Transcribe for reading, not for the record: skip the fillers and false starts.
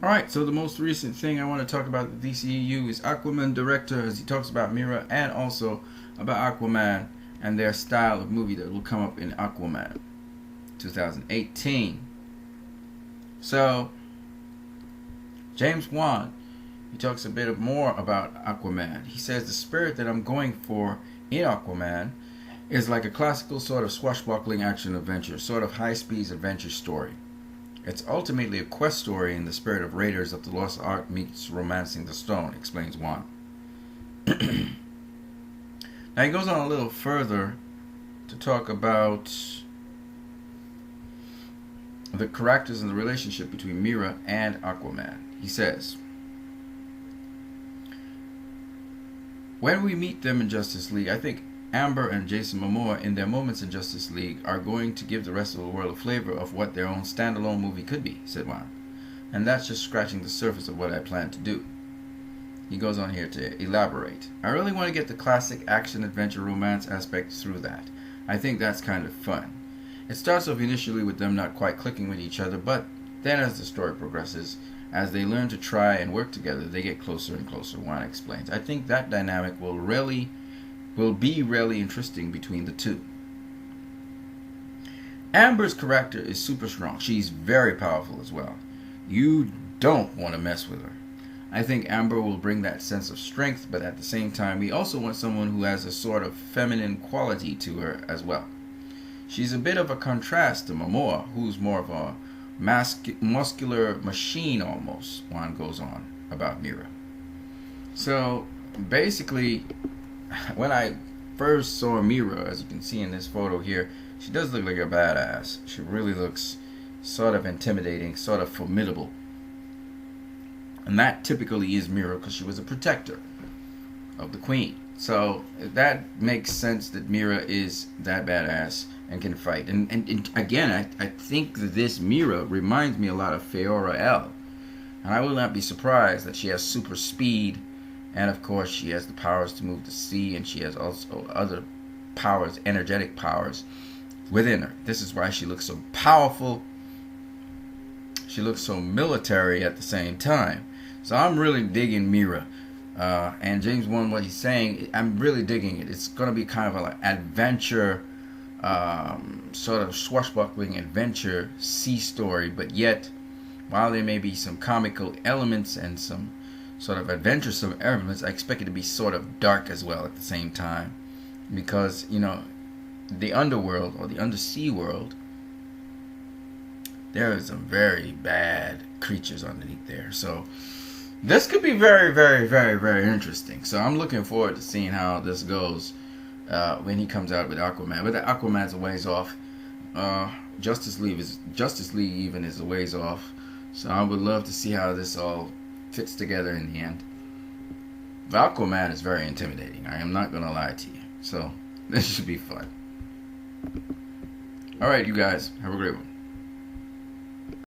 Alright, so the most recent thing I want to talk about the DCEU is Aquaman director, as he talks about Mera and also about Aquaman and their style of movie that will come up in Aquaman 2018. So, James Wan, he talks a bit more about Aquaman. He says the spirit that I'm going for in Aquaman is like a classical sort of swashbuckling action adventure, sort of high-speed adventure story. It's ultimately a quest story in the spirit of Raiders of the Lost Ark meets Romancing the Stone, explains Wan. Now he goes on a little further to talk about the characters and the relationship between Mera and Aquaman. He says, when we meet them in Justice League, I think Amber and Jason Momoa in their moments in Justice League are going to give the rest of the world a flavor of what their own standalone movie could be, said Wan. And that's just scratching the surface of what I plan to do. He goes on here to elaborate. I really want to get the classic action adventure romance aspect through that. I think that's kind of fun. It starts off initially with them not quite clicking with each other, but then as the story progresses, as they learn to try and work together, they get closer and closer, Wan explains. I think that dynamic will be really interesting between the two. Amber's character is super strong. She's very powerful as well. You don't want to mess with her. I think Amber will bring that sense of strength, but at the same time, we also want someone who has a sort of feminine quality to her as well. She's a bit of a contrast to Momoa, who's more of a muscular machine almost, Wan goes on about Mera. So, basically, when I first saw Mera, as you can see in this photo here, she does look like a badass. She really looks sort of intimidating, sort of formidable. And that typically is Mera because she was a protector of the queen. So that makes sense that Mera is that badass and can fight. And again, I think that this Mera reminds me a lot of Feora L. And I will not be surprised that she has super speed. And of course, she has the powers to move the sea, and she has also other powers, energetic powers, within her. This is why she looks so powerful. She looks so military at the same time. So I'm really digging Mera. And James Wan, what he's saying, I'm really digging it. It's going to be kind of an like adventure, sort of swashbuckling adventure sea story, but yet, while there may be some comical elements and some sort of adventuresome elements, I expect it to be sort of dark as well at the same time, because the underworld or the undersea world, there is some very bad creatures underneath there. So this could be very, very, very, very interesting. So I'm looking forward to seeing how this goes when he comes out with Aquaman. But the Aquaman's a ways off. Justice League even is a ways off. So I would love to see how this all fits together in the end. But Aquaman is very intimidating. I am not going to lie to you. So this should be fun. Alright, you guys. Have a great one.